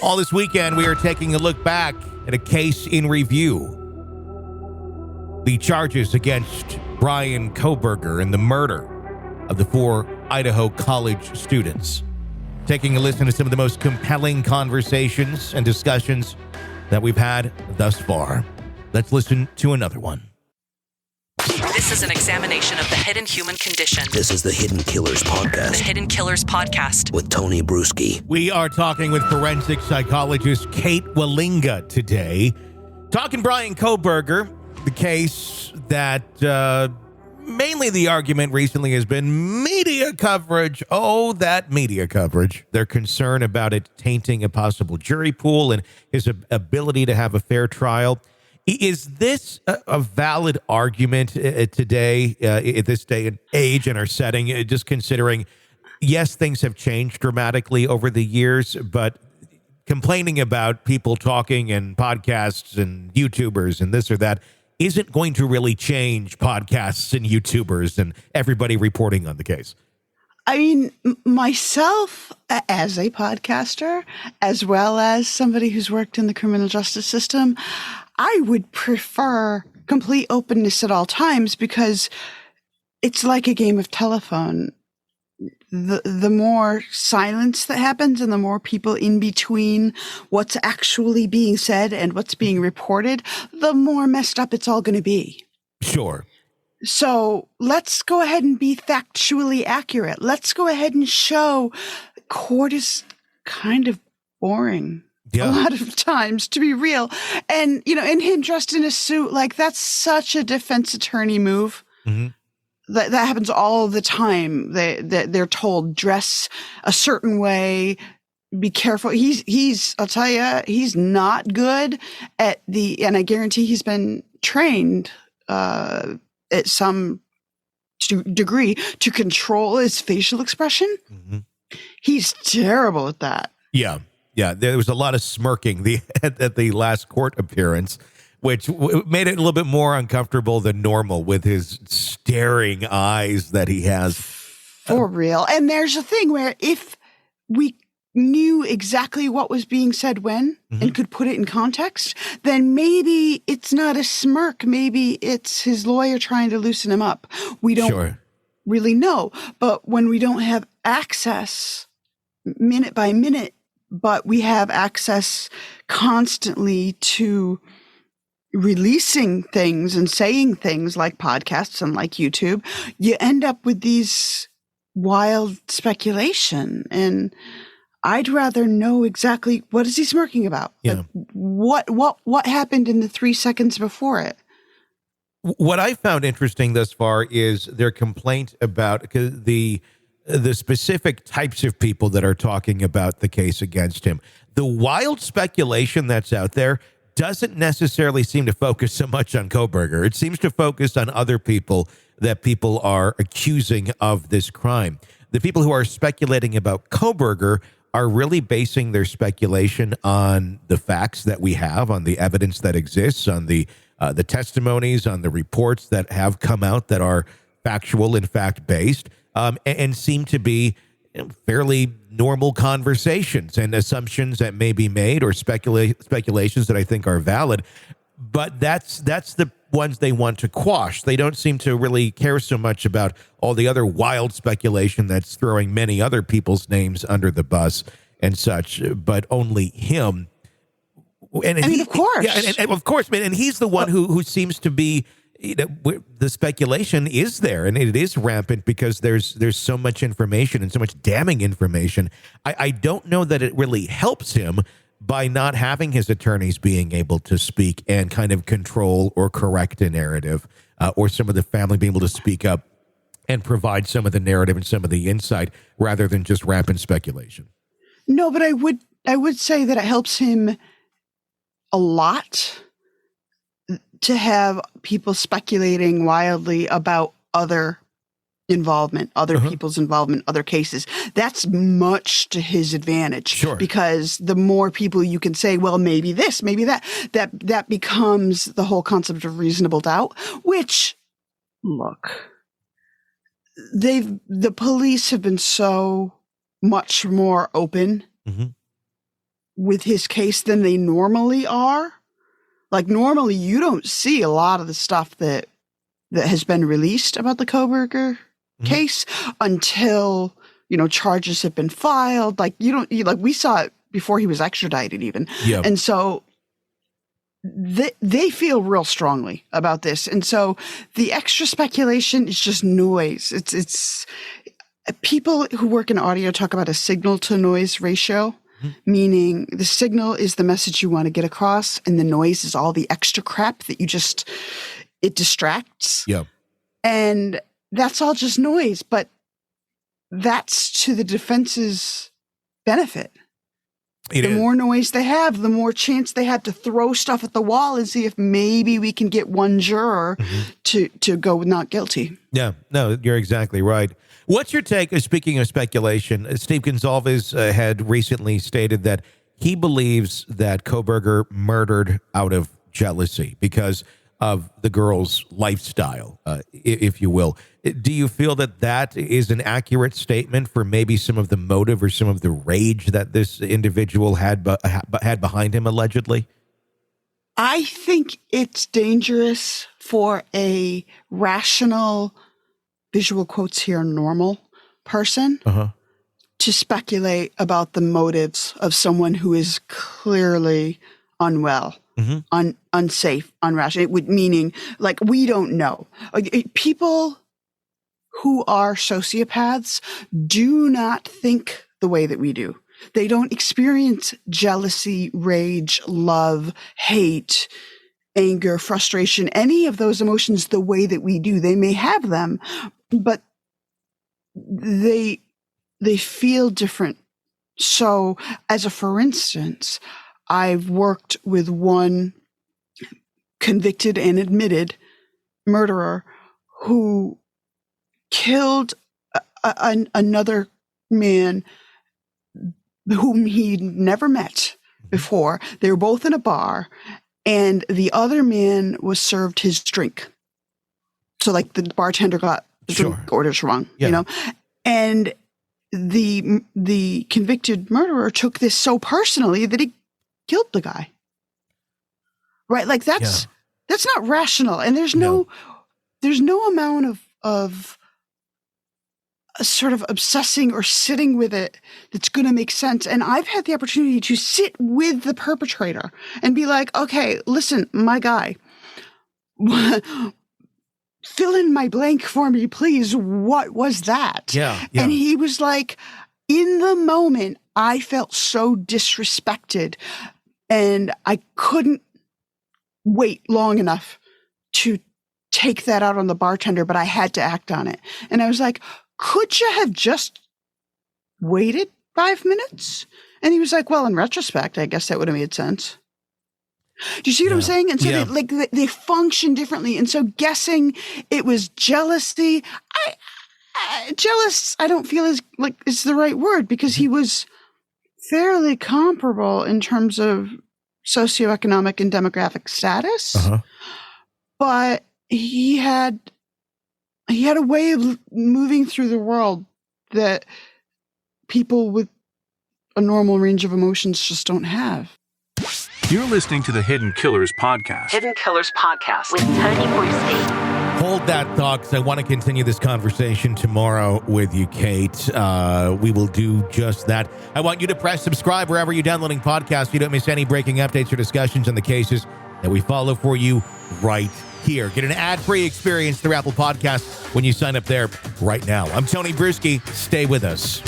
All this weekend, we are taking a look back at a case in review. The charges against Bryan Kohberger in the murder of the 4 Idaho college students. Taking a listen to some of the most compelling conversations and discussions that we've had thus far. Let's listen to another one. This is an examination of the hidden human condition. This is the Hidden Killers Podcast. The Hidden Killers Podcast. With Tony Brueski. We are talking with forensic psychologist Kate Wallinga today. Talking Bryan Kohberger, the case that mainly the argument recently has been media coverage. Oh, that media coverage. Their concern about it tainting a possible jury pool and his ability to have a fair trial. Is this a valid argument today, at this day and age in our setting, just considering, yes, things have changed dramatically over the years, but complaining about people talking and podcasts and YouTubers and this or that isn't going to really change podcasts and YouTubers and everybody reporting on the case? I mean, myself as a podcaster, as well as somebody who's worked in the criminal justice system, I would prefer complete openness at all times because it's like a game of telephone. The more silence that happens and the more people in between what's actually being said and what's being reported, the more messed up it's all going to be. Sure. So let's go ahead and be factually accurate. Let's go ahead and show court is kind of boring. Yeah. A lot of times, to be real. And, you know, and him dressed in a suit, like that's such a defense attorney move. Mm-hmm. That happens all the time. They're told dress a certain way, be careful. I'll tell you, he's not good at and I guarantee he's been trained at some degree to control his facial expression. Mm-hmm. He's terrible at that. Yeah. Yeah, there was a lot of smirking at the last court appearance, which made it a little bit more uncomfortable than normal with his staring eyes that he has. For real. And there's a thing where if we knew exactly what was being said when and could put it in context, then maybe it's not a smirk. Maybe it's his lawyer trying to loosen him up. We don't really know. But when we don't have access minute by minute, but we have access constantly to releasing things and saying things like podcasts and like YouTube, you end up with these wild speculation. And I'd rather know exactly what is he smirking about? Yeah. Like what happened in the 3 seconds before it? What I found interesting thus far is their complaint about the specific types of people that are talking about the case against him. The wild speculation that's out there doesn't necessarily seem to focus so much on Kohberger. It seems to focus on other people that people are accusing of this crime. The people who are speculating about Kohberger are really basing their speculation on the facts that we have, on the evidence that exists, on the testimonies, on the reports that have come out that are factual and fact-based. And seem to be fairly normal conversations and assumptions that may be made or speculations that I think are valid. But that's the ones they want to quash. They don't seem to really care so much about all the other wild speculation that's throwing many other people's names under the bus and such, but only him. And of course. Yeah, and of course, man. And he's the one who seems to be, the speculation is there, and it is rampant because there's so much information and so much damning information. I don't know that it really helps him by not having his attorneys being able to speak and kind of control or correct a narrative, or some of the family being able to speak up and provide some of the narrative and some of the insight rather than just rampant speculation. No, but I would say that it helps him a lot to have people speculating wildly about other involvement, other people's involvement, other cases. That's much to his advantage. Sure. Because the more people you can say, well, maybe this, maybe that becomes the whole concept of reasonable doubt, which, look, the police have been so much more open with his case than they normally are. Like normally you don't see a lot of the stuff that has been released about the Kohberger case until, charges have been filed. Like we saw it before he was extradited even. Yeah. And so they feel real strongly about this. And so the extra speculation is just noise. It's people who work in audio talk about a signal to noise ratio, meaning the signal is the message you want to get across and the noise is all the extra crap that it distracts. Yeah. And that's all just noise, but that's to the defense's benefit. The more noise they have, the more chance they have to throw stuff at the wall and see if maybe we can get one juror to go with not guilty. Yeah, no, you're exactly right. What's your take, speaking of speculation, Steve Gonsalves had recently stated that he believes that Kohberger murdered out of jealousy because of the girl's lifestyle, if you will. Do you feel that is an accurate statement for maybe some of the motive or some of the rage that this individual had behind him, allegedly? I think it's dangerous for a rational, visual quotes here, normal person to speculate about the motives of someone who is clearly unwell. Unsafe, unrational. It would meaning like we don't know. People who are sociopaths do not think the way that we do. They don't experience jealousy, rage, love, hate, anger, frustration, any of those emotions the way that we do. They may have them, but they feel different. So for instance, I've worked with one convicted and admitted murderer who killed another man whom he'd never met before. They were both in a bar, and the other man was served his drink. So like the bartender got the drink orders wrong, and the convicted murderer took this so personally that he killed the guy. Right? Like that's not rational. And there's no amount of sort of obsessing or sitting with it that's going to make sense. And I've had the opportunity to sit with the perpetrator and be like, okay, listen, my guy, fill in my blank for me, please. What was that? Yeah. And he was like, in the moment, I felt so disrespected and I couldn't wait long enough to take that out on the bartender, but I had to act on it. And I was like, could you have just waited 5 minutes? And he was like, well, in retrospect, I guess that would have made sense. Do you see what I'm saying? And so they function differently. And so guessing it was jealousy, jealous, I don't feel is the right word because he was fairly comparable in terms of socioeconomic and demographic status. But he had a way of moving through the world that people with a normal range of emotions just don't have. You're listening to the Hidden Killers Podcast. Hidden Killers Podcast with Tony Brueski. Hold that thought, because I want to continue this conversation tomorrow with you, Kate. We will do just that. I want you to press subscribe wherever you're downloading podcasts so you don't miss any breaking updates or discussions on the cases that we follow for you right here. Get an ad-free experience through Apple Podcasts when you sign up there right now. I'm Tony Brueski. Stay with us.